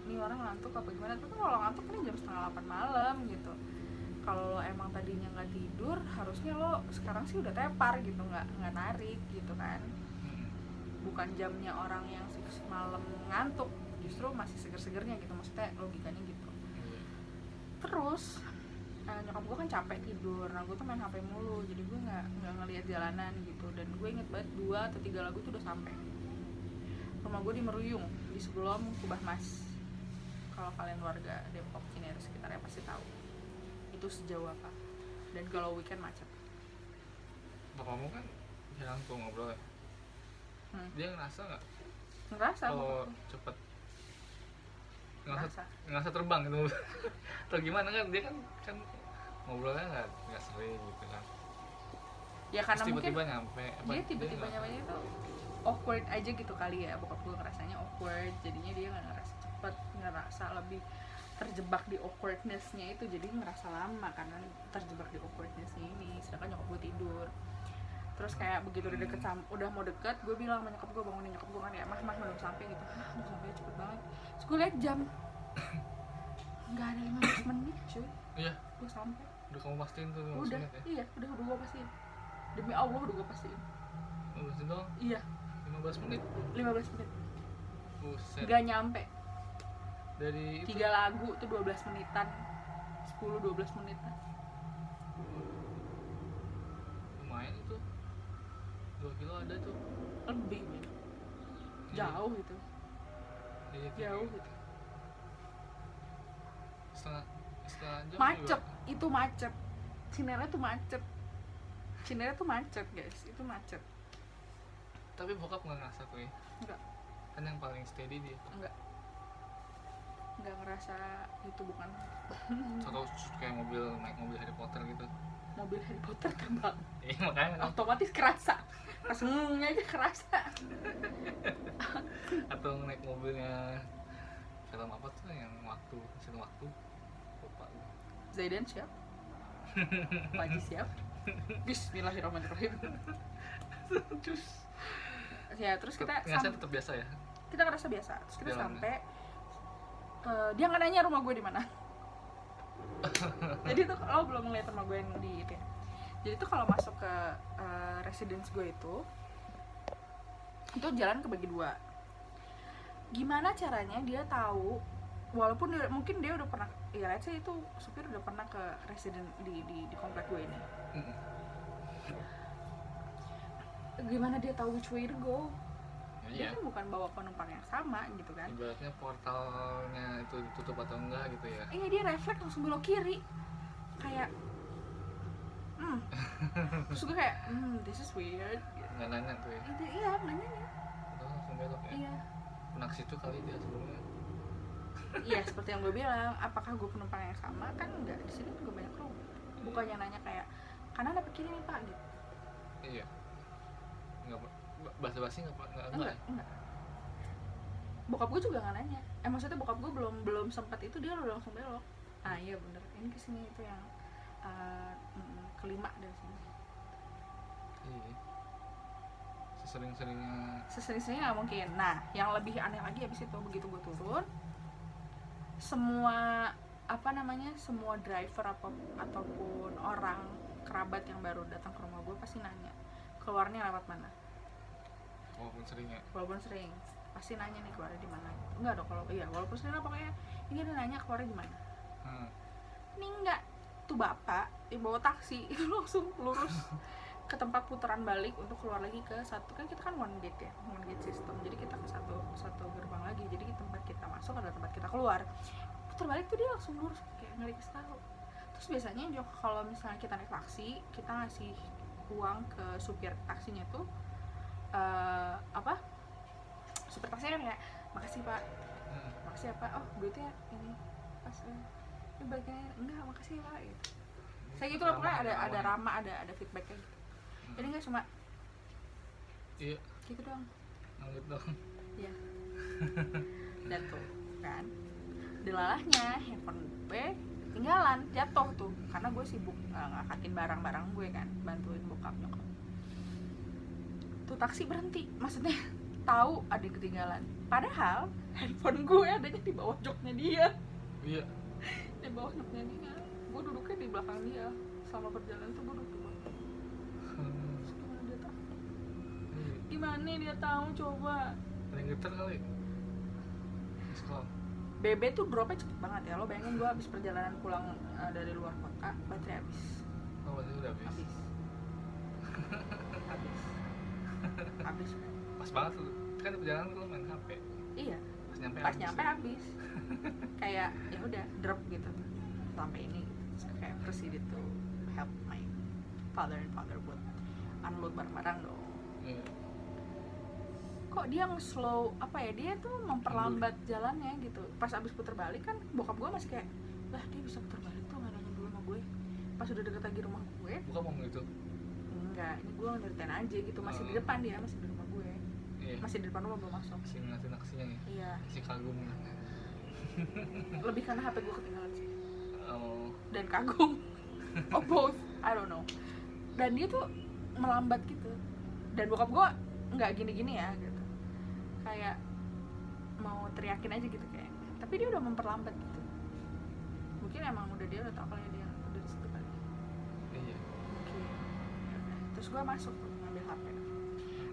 ini orang ngantuk apa gimana. Tapi kalau ngantuk kan jam 7:30 malam gitu. Kalau lo emang tadinya nggak tidur, harusnya lo sekarang sih udah tepar gitu, nggak narik gitu kan. Bukan jamnya orang yang malam ngantuk, justru masih seger-segernya gitu, maksudnya logikanya gitu. Terus nyokap gue kan capek tidur, nah gue tuh main HP mulu, jadi gue nggak ngelihat jalanan gitu. Dan gue inget banget 2 atau 3 lagu tuh udah sampai. Rumah gue di Meruyung, di sebelum Kubah Mas. Kalau kalian warga Depok Cinere sekitarnya pasti tahu itu sejauh apa. Dan kalau weekend macet. Bapakmu kan jarang tuh ngobrol ya. Dia ngerasa nggak Ngerasa kalau bokap gue. cepet Ngerasa. ngerasa terbang gitu atau gimana kan, dia kan ngobrolnya nggak sering gitu kan. Ya karena Terus tiba-tiba mungkin nyampe dia tiba-tiba nyampe itu awkward aja gitu kali ya. Bokap gue ngerasanya awkward, jadinya dia nggak ngerasa cepet, ngerasa lebih terjebak di awkwardness-nya itu, jadi ngerasa lama karena terjebak di awkwardness-nya ini. Sedangkan nyokap gue tidur. Terus kayak begitu udah deket udah mau deket, gue bilang sama nyokap gue, bangunin nyokap gue kan, ya mah belum sampai gitu. Belum sampai, cepet banget. Terus gue liat jam, nggak ada 15 menit cuy. Iya, Gue sampai. udah kamu pastiin tuh Udah, menit ya. iya, udah gue pastiin. Demi Allah udah gue pastiin. Pastiin dong, Iya, 15 menit. 15 menit. Buset. Gak nyampe. Dari itu 3 lagu tuh 12 menitan. 10-12 menitan. lumayan itu. 2 kilo ada tuh. Lebih men. Jauh gitu. Iya, Jauh gitu. Setengah jam Macet, juga. itu macet. Cinere tuh macet. Cinere tuh macet guys, itu macet. Tapi bokap nggak ngerasa tuh ya. Enggak, Kan yang paling steady dia. enggak. nggak ngerasa itu bukan atau kayak naik mobil Harry Potter gitu. mobil Harry Potter terbang. Iya makanya kan. Otomatis kerasa, pas ngengnya aja kerasa. Atau naik mobilnya film apa tuh yang mesin waktu, lupa gue. Zaidan siap, Panji siap. Bismillahirrahmanirrahim. Terus Ya terus kita ngerasa tetap biasa ya. kita ngerasa biasa. Terus kita Jalannya. sampai dia nggak nanya rumah gue di mana. Jadi tuh lo belum ngeliat rumah gue yang di itu ya. Jadi tuh kalau masuk ke residence gue itu jalan kebagi dua. Gimana caranya dia tahu, walaupun mungkin dia udah pernah, ya let's say itu supir udah pernah ke resident di komplek gue ini. Gimana dia tahu which way to go? Dia Iya. kan bukan bawa penumpang yang sama gitu kan. Ibaratnya portalnya itu ditutup atau enggak gitu ya. Iya, dia refleks langsung belok kiri. Kayak terus gue kayak this is weird. Nggak nanya tuh ya. Iya, nanya. Udah langsung belok ya. Iya. Pernah ke situ kali dia sebelumnya. Iya, seperti yang gue bilang, apakah gue penumpang yang sama? Kan enggak, di sini juga banyak rumah. Bukannya nanya kayak kanan apa kiri nih Pak gitu. Iya. Nggak basa-basi enggak. Enggak. Bokap gue juga nggak nanya. Maksudnya bokap gue belum sempat itu, dia udah langsung belok. Ah iya bener, ini kesini itu yang kelima dari sini. Iya. Sesering-seringnya. Sesering-seringnya nggak mungkin. Nah, yang lebih aneh lagi abis itu, begitu gue turun, semua semua driver ataupun orang kerabat yang baru datang ke rumah gue pasti nanya keluarnya lewat mana. Walaupun sering pasti nanya nih keluarnya di mana. Enggak dong, kalau iya walaupun sering lah, pokoknya ini dia nanya keluarnya di mana. Ini enggak, tuh bapak yang bawa taksi itu langsung lurus ke tempat putaran balik untuk keluar lagi ke satu, kan kita kan one gate system, jadi kita ke satu gerbang lagi, jadi tempat kita masuk adalah tempat kita keluar. Putar balik tuh dia langsung lurus kayak nggak dikasih tahu. Terus biasanya juga kalau misalnya kita naik taksi, kita ngasih uang ke supir taksinya tuh supir taksinya kan kayak makasih pak, makasih ya pak, oh duitnya ini pas ini baliknya enggak, makasih ya pak gitu. Saya gitu lah, pokoknya ada ramah, ada feedbacknya gitu. Jadi nggak cuma Iya. gitu doang. Nanggut dong. Iya. Dan tuh kan delalahnya handphone gue ketinggalan, jatuh tuh karena gue sibuk ngangkatin barang-barang gue kan, bantuin bokap nyokap. Tuh taksi berhenti, maksudnya tahu ada yang ketinggalan, padahal handphone gue adanya di bawah joknya dia. Iya. Di bawah joknya dia, gue duduknya di belakang dia. Selama perjalanan tuh gue duduk di belakang. Gimana dia tahu coba? Paling getar kali. Sekolah. BB tuh dropnya cepet banget ya. Lo bayangin gue habis perjalanan pulang dari luar kota, baterai habis. Oh, berarti udah habis. Habis. Pas banget tuh. Kan di perjalanan lu main HP. Iya. Pas Nyampe habis. Kayak ya udah drop gitu. Sampai ini gitu. Kayak proceeded to help my father buat unload barang-barang dong. Iya. Kok dia nge-slow dia tuh memperlambat jalannya gitu. Pas abis puter balik kan bokap gue masih kayak, lah dia bisa puter balik tuh nggak nanya dulu sama gue. Pas udah deket lagi rumah gue, Bukan mau gitu. enggak, ini gue nyeritain aja gitu, masih di depan dia, masih di rumah gue. Iya. Masih di depan rumah, belum masuk. Masih ngeliatin aksinya ya. Iya, Si kagum. lebih karena HP gue ketinggalan sih. Oh. Dan kagum. Oh both, I don't know. Dan dia tuh melambat gitu. Dan bokap gue nggak gini-gini ya gitu. Kayak mau teriakin aja gitu kayak. Tapi dia udah memperlambat gitu. Mungkin emang dia udah tahu kalau dia udah di situ kali. Iya. Mungkin. Yaudah. Terus gue masuk tuh ngambil HP.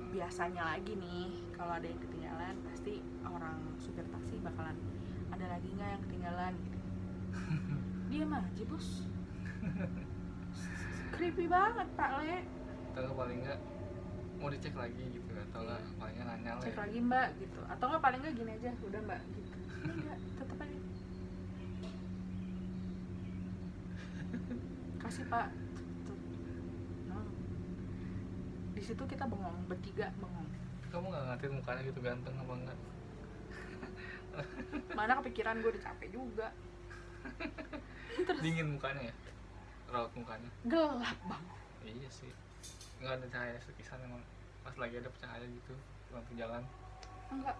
Biasanya lagi nih kalau ada yang ketinggalan pasti orang supir taksi bakalan ada lagi nggak yang ketinggalan gitu. Diam aja bos. Creepy banget Pak Le. Atau paling enggak mau dicek lagi gitu, atau lah palingnya nanya lah. Cek lagi mbak gitu, atau nggak paling nggak gini aja, udah mbak gitu. Enggak, tetep aja kasih pak. No. Di situ kita bengong, bertiga bengong. Kamu nggak ngatin mukanya gitu ganteng apa enggak? Mana kepikiran, gue udah capek juga. Terus Dingin mukanya ya, raut mukanya. gelap bang. Iya sih, nggak ada cahaya sekisan emang pas lagi ada cahaya gitu lampu jalan. Enggak.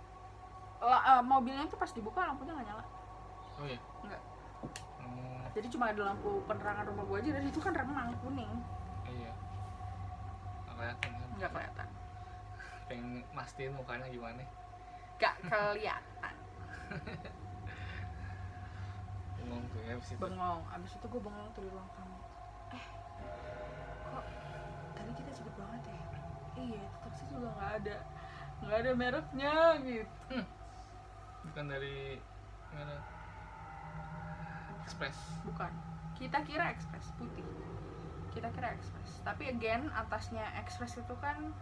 Mobilnya tuh pas dibuka lampunya nggak nyala. Oh iya. Enggak. Hmm, Jadi cuma ada lampu penerangan rumah gue aja, dan itu kan remang kuning. iya. Nggak kelihatan kan? Nggak kelihatan. Pengen mastiin mukanya gimana? Nggak kelihatan. Bengong tuh ya abis itu. Bengong. Abis itu gue bengong tuh di ruang tamu. Kok tadi kita cepet banget ya? Iya, itu taksi juga nggak ada mereknya gitu. Bukan dari mana? Express. Bukan. Kita kira Express putih. Kita kira Express. Tapi again atasnya Express itu kan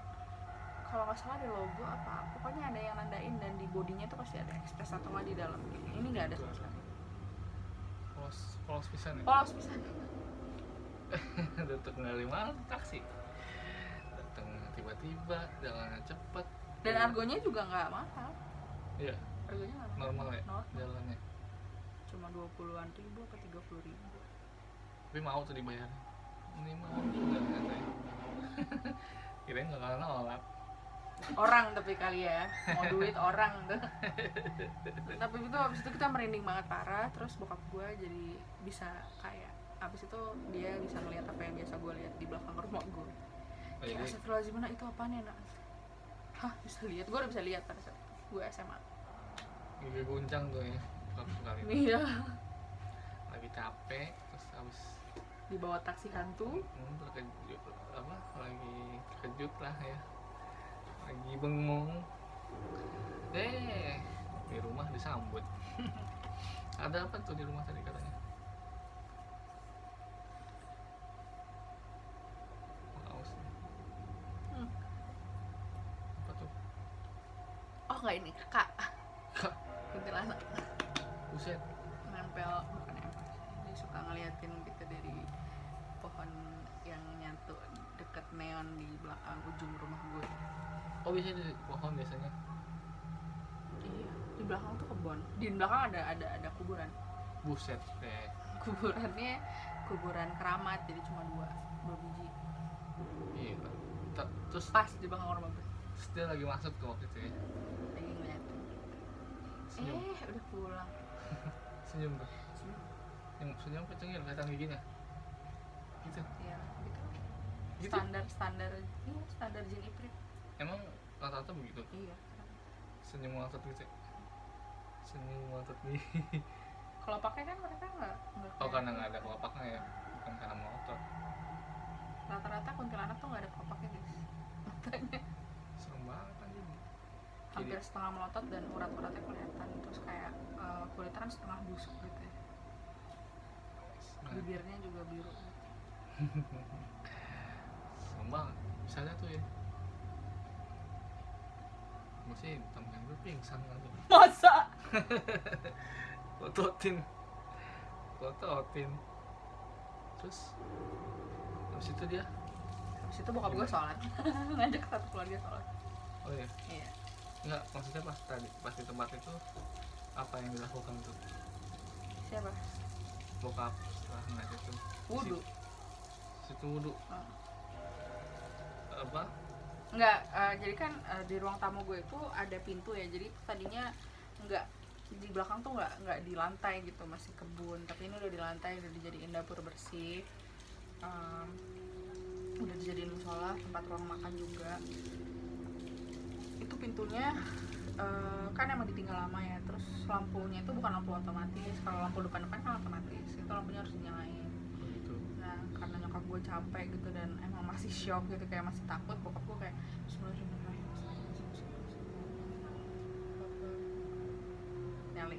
kalau nggak salah ada logo apa, pokoknya ada yang nandain, dan di bodinya tuh pasti ada Express atau nggak di dalam. Ini nggak ada sama sekali. Polos pisan ya. Polos bisa. Datang dari mana taksi? Datang tiba-tiba, jalannya cepet. Dan argonya juga nggak mahal. Iya, Argonya nggak mahal. normal ya Normal. jalannya. Cuma 20-an ribu apa 30.000. Tapi mau tuh dibayar. Ini mau juga katanya. Kirain nggak kalah nolak. Orang tapi kali ya, mau duit orang tuh. Tapi itu abis itu kita merinding banget parah. Terus bokap gue jadi bisa kayak, abis itu dia bisa ngeliat apa yang biasa gue lihat di belakang rumah gue. Oh, Kayak jadi astagfirullahaladzim, itu apaan ya nak? Hah, bisa lihat? Gue udah bisa lihat pada saat gue SMA. gigi guncang tuh ya. Waktu kali itu. Iya. Lagi capek, terus habis Dibawa taksi hantu. terkejut apa? Lagi terkejut lah ya. Lagi bengong. Di rumah disambut. Ada apa tuh di rumah tadi katanya? Haus nih. Hmm. Apa tuh? Oh nggak, ini kakak. Kak, Kuntilanak. buset. Nempel, bukan nempel sih. Dia suka ngeliatin gitu dari pohon yang nyatu deket neon di belakang ujung rumah gue. Oh, biasanya di pohon biasanya. Iya, di belakang tuh kebun. Di belakang ada kuburan. Buset deh. Kuburannya kuburan keramat, jadi cuma dua biji. Iya. Terus Pas di belakang rumah gue. dia lagi masuk tuh waktu itu ya. Lagi ngeliatin. Senyum. Udah pulang. Senyum tuh. Senyum kecengir kelihatan giginya. Gitu. Iya, gitu. Gitu? Standar jin iprit. Emang rata-rata begitu? Iya. Senyum ngotot gitu ya? Senyum ngotot nih. Kalau pakai kan mereka nggak. Oh, karena nggak ada kelopaknya ya? Bukan karena ngotot. Rata-rata kuntilanak tuh nggak ada kelopaknya guys. Matanya Serem banget anjing. hampir setengah melotot dan urat-uratnya kelihatan. Terus kayak kulitnya kan setengah busuk gitu ya. Nah, Bibirnya juga biru. serem banget. Misalnya tuh ya. Gue sih temen gue pingsan kan tuh. Masa? Kototin. Terus habis itu dia. Habis itu bokap gue sholat. Ngajak satu keluarga sholat. Oh iya. Iya. Enggak, maksudnya pas di tempat itu apa yang dilakukan tuh? Siapa? Bokap setelah ngeliat itu. Wudu. Situ wudu. Oh. Apa? Enggak, jadi kan di ruang tamu gue itu ada pintu ya. Jadi tadinya enggak, di belakang tuh enggak di lantai gitu, masih kebun. Tapi ini udah di lantai, udah dijadiin dapur bersih. Udah dijadiin musola, tempat ruang makan juga. Itu pintunya kan emang ditinggal lama ya. Terus lampunya itu bukan lampu otomatis. Kalau lampu depan-depan kan otomatis. Itu lampunya harus dinyalain. Begitu. Nah, karena nyokap gue capek gitu dan emang masih shock gitu, kayak masih takut, bokap gue kayak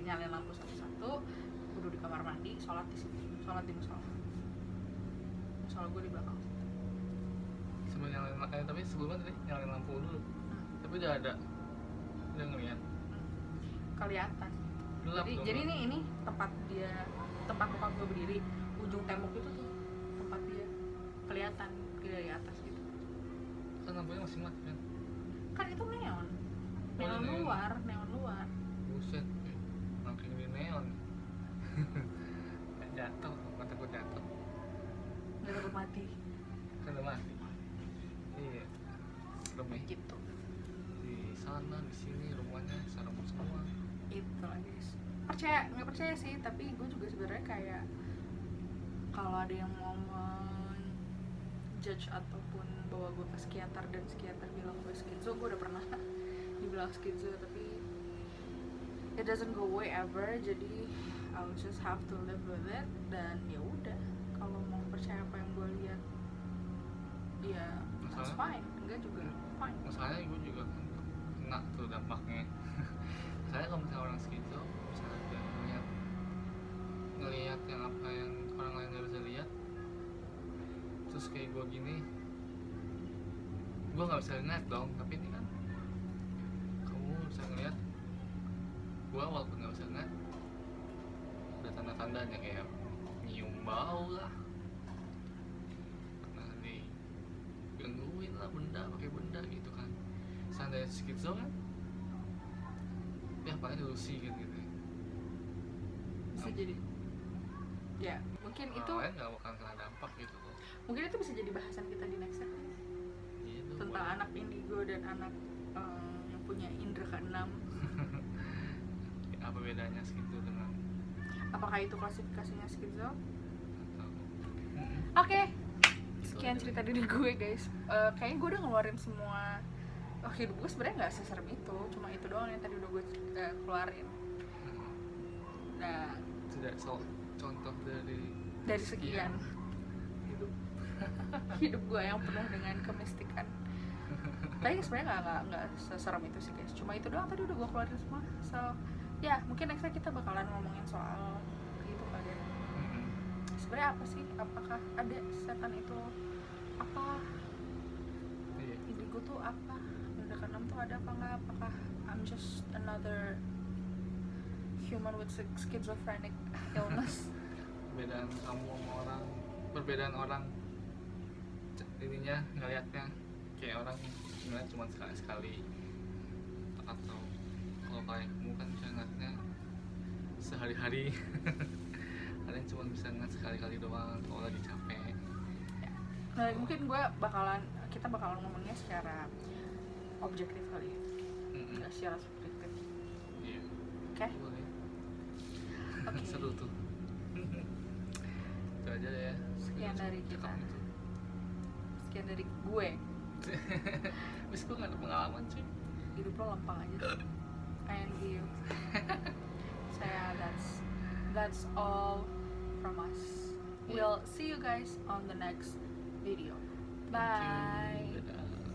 nyalain lampu satu-satu, duduk di kamar mandi, sholat di situ, sholat di musola gue di belakang situ. Sebelum nyalain tapi sebelumnya tadi nyalain lampu dulu. Tapi udah ngeliat. Kelihatan. Gelap dong. Jadi ini tempat bokap gue berdiri, ujung tembok itu tuh tempat dia, kelihatan dari atas gitu. Kan lampunya masih mati kan? Kan itu neon neon. luar. Buset. bedaannya serem semua. Itu lah guys, percaya nggak percaya sih, tapi gue juga sebenarnya kayak kalau ada yang mau judge ataupun bawa gue ke psikiater dan psikiater bilang gue skizo, gue udah pernah dibilang skizo tapi it doesn't go away ever, jadi I'll just have to live with it. Dan ya udah, kalau mau percaya apa yang gue lihat ya that's fine, enggak juga fine. Masalahnya gue juga kan kena tuh dampaknya. Misalnya kalau misalnya orang skizo, misalnya dia ngelihat yang apa yang orang lain nggak bisa lihat, terus kayak gue gini, gue nggak bisa ngeliat dong, tapi ini kan kamu bisa ngeliat, gue walaupun nggak bisa ngeliat ada tanda-tandanya kayak nyium bau lah, pernah digangguin lah benda pakai benda gitu kan. Seandainya skizo kan ya paling delusi gitu ya. Bisa jadi ya mungkin Orang itu lain nggak bakal kena dampak gitu kok. mungkin itu bisa jadi bahasan kita di next episode Gitu, tentang boleh. anak indigo dan anak yang punya indera keenam. Apa bedanya skizo dengan Apakah itu klasifikasinya skizo? atau Oke, sekian cerita diri gue guys. Kayaknya gue udah ngeluarin semua. Hidup gue sebenarnya nggak seserem itu, cuma itu doang yang tadi udah gue keluarin. Nah, tidak contoh dari sekian hidup. hidup gue yang penuh dengan kemistikan. Tapi sebenarnya nggak seserem itu sih guys. Cuma itu doang tadi udah gue keluarin semua. So, ya mungkin next kita bakalan ngomongin soal gitu kali ya. Sebenarnya apa sih? Apakah ada setan itu? Apa Iya. indigo tuh apa? Indra keenam tuh ada apa nggak? Apakah I'm just another human with schizophrenic illness? Perbedaan kamu sama orang, perbedaan orang ininya ngelihatnya kayak orang ngeliat cuma sekali-sekali, atau kalau kayak kamu kan bisa ngeliatnya sehari-hari. Ada yang cuma bisa ngeliat sekali-kali doang kalau lagi capek. Nah, mungkin kita bakalan ngomongnya secara objektif kali ya, nggak secara subjektif. Iya. Oke? Boleh. Oke. Seru tuh. Itu aja ya. Sekian dari kita. Cakep itu. Sekian dari gue. Terus gue gak ada pengalaman cuy. Hidup lo lempang aja. And you. Saya that's all from us. We'll see you guys on the next video. Thank you. Bye. Dadah.